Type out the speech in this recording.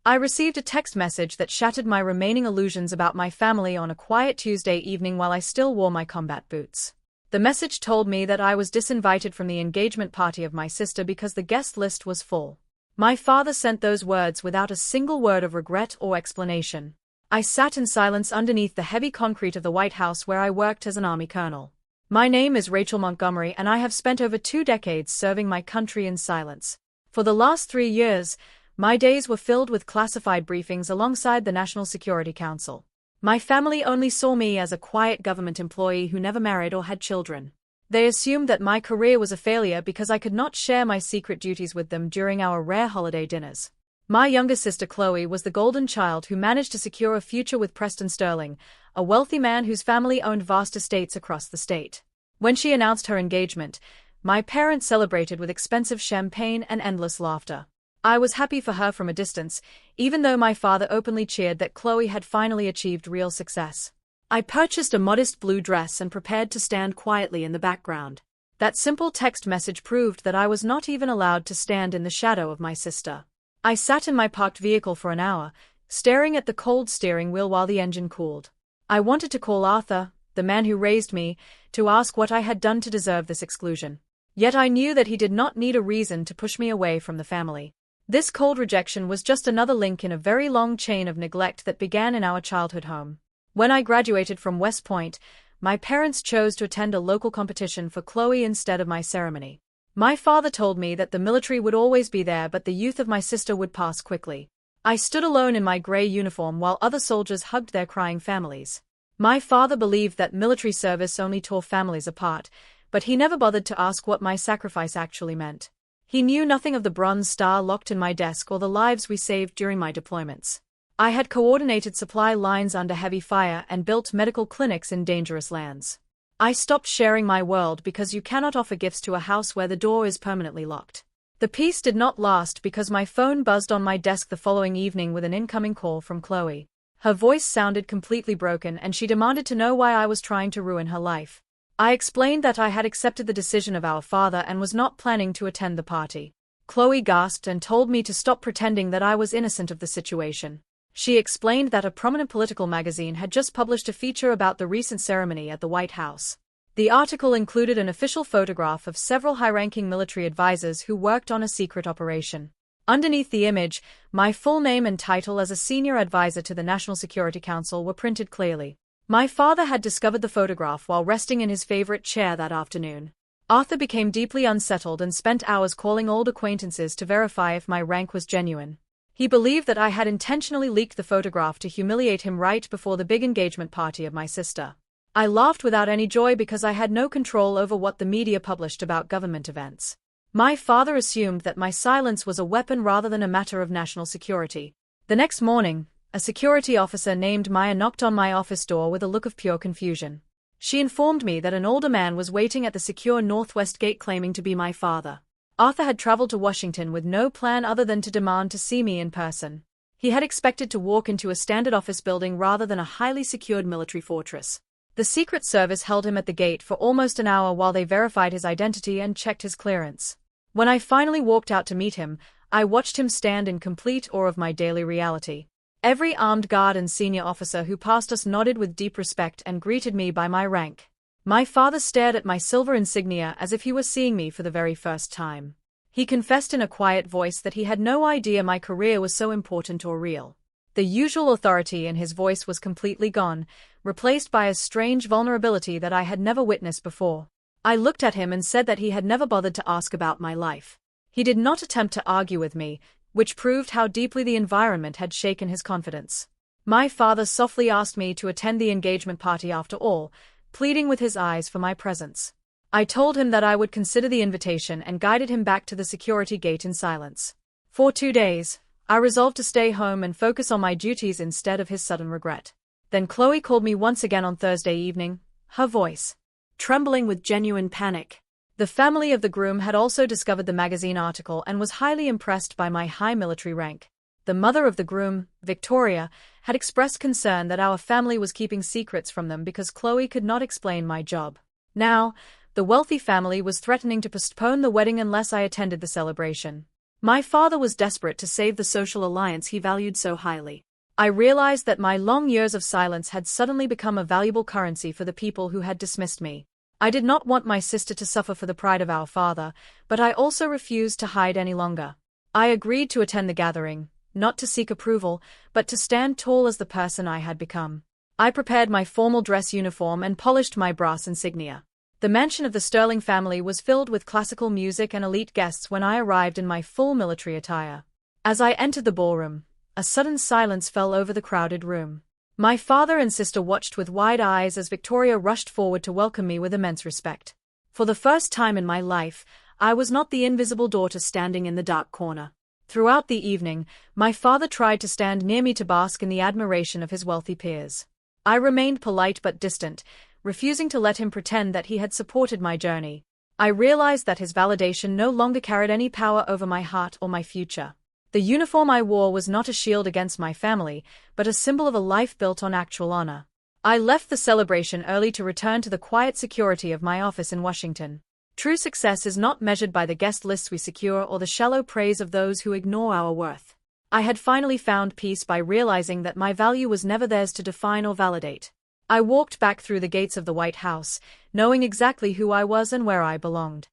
I received a text message that shattered my remaining illusions about my family on a quiet Tuesday evening while I still wore my combat boots. The message told me that I was disinvited from the engagement party of my sister because the guest list was full. My father sent those words without a single word of regret or explanation. I sat in silence underneath the heavy concrete of the White House where I worked as an Army colonel. My name is Rachel Montgomery, and I have spent over 2 decades serving my country in silence. For the last 3 years, my days were filled with classified briefings alongside the National Security Council. My family only saw me as a quiet government employee who never married or had children. They assumed that my career was a failure because I could not share my secret duties with them during our rare holiday dinners. My younger sister Chloe was the golden child who managed to secure a future with Preston Sterling, a wealthy man whose family owned vast estates across the state. When she announced her engagement, my parents celebrated with expensive champagne and endless laughter. I was happy for her from a distance, even though my father openly cheered that Chloe had finally achieved real success. I purchased a modest blue dress and prepared to stand quietly in the background. That simple text message proved that I was not even allowed to stand in the shadow of my sister. I sat in my parked vehicle for an hour, staring at the cold steering wheel while the engine cooled. I wanted to call Arthur, the man who raised me, to ask what I had done to deserve this exclusion. Yet I knew that he did not need a reason to push me away from the family. This cold rejection was just another link in a very long chain of neglect that began in our childhood home. When I graduated from West Point, my parents chose to attend a local competition for Chloe instead of my ceremony. My father told me that the military would always be there, but the youth of my sister would pass quickly. I stood alone in my gray uniform while other soldiers hugged their crying families. My father believed that military service only tore families apart, but he never bothered to ask what my sacrifice actually meant. He knew nothing of the Bronze Star locked in my desk or the lives we saved during my deployments. I had coordinated supply lines under heavy fire and built medical clinics in dangerous lands. I stopped sharing my world because you cannot offer gifts to a house where the door is permanently locked. The peace did not last because my phone buzzed on my desk the following evening with an incoming call from Chloe. Her voice sounded completely broken and she demanded to know why I was trying to ruin her life. I explained that I had accepted the decision of our father and was not planning to attend the party. Chloe gasped and told me to stop pretending that I was innocent of the situation. She explained that a prominent political magazine had just published a feature about the recent ceremony at the White House. The article included an official photograph of several high-ranking military advisors who worked on a secret operation. Underneath the image, my full name and title as a senior advisor to the National Security Council were printed clearly. My father had discovered the photograph while resting in his favorite chair that afternoon. Arthur became deeply unsettled and spent hours calling old acquaintances to verify if my rank was genuine. He believed that I had intentionally leaked the photograph to humiliate him right before the big engagement party of my sister. I laughed without any joy because I had no control over what the media published about government events. My father assumed that my silence was a weapon rather than a matter of national security. The next morning, a security officer named Maya knocked on my office door with a look of pure confusion. She informed me that an older man was waiting at the secure northwest gate claiming to be my father. Arthur had traveled to Washington with no plan other than to demand to see me in person. He had expected to walk into a standard office building rather than a highly secured military fortress. The Secret Service held him at the gate for almost an hour while they verified his identity and checked his clearance. When I finally walked out to meet him, I watched him stand in complete awe of my daily reality. Every armed guard and senior officer who passed us nodded with deep respect and greeted me by my rank. My father stared at my silver insignia as if he were seeing me for the very first time. He confessed in a quiet voice that he had no idea my career was so important or real. The usual authority in his voice was completely gone, replaced by a strange vulnerability that I had never witnessed before. I looked at him and said that he had never bothered to ask about my life. He did not attempt to argue with me, which proved how deeply the environment had shaken his confidence. My father softly asked me to attend the engagement party after all, pleading with his eyes for my presence. I told him that I would consider the invitation and guided him back to the security gate in silence. For 2 days, I resolved to stay home and focus on my duties instead of his sudden regret. Then Chloe called me once again on Thursday evening, her voice trembling with genuine panic. The family of the groom had also discovered the magazine article and was highly impressed by my high military rank. The mother of the groom, Victoria, had expressed concern that our family was keeping secrets from them because Chloe could not explain my job. Now, the wealthy family was threatening to postpone the wedding unless I attended the celebration. My father was desperate to save the social alliance he valued so highly. I realized that my long years of silence had suddenly become a valuable currency for the people who had dismissed me. I did not want my sister to suffer for the pride of our father, but I also refused to hide any longer. I agreed to attend the gathering, not to seek approval, but to stand tall as the person I had become. I prepared my formal dress uniform and polished my brass insignia. The mansion of the Sterling family was filled with classical music and elite guests when I arrived in my full military attire. As I entered the ballroom, a sudden silence fell over the crowded room. My father and sister watched with wide eyes as Victoria rushed forward to welcome me with immense respect. For the first time in my life, I was not the invisible daughter standing in the dark corner. Throughout the evening, my father tried to stand near me to bask in the admiration of his wealthy peers. I remained polite but distant, refusing to let him pretend that he had supported my journey. I realized that his validation no longer carried any power over my heart or my future. The uniform I wore was not a shield against my family, but a symbol of a life built on actual honor. I left the celebration early to return to the quiet security of my office in Washington. True success is not measured by the guest lists we secure or the shallow praise of those who ignore our worth. I had finally found peace by realizing that my value was never theirs to define or validate. I walked back through the gates of the White House, knowing exactly who I was and where I belonged.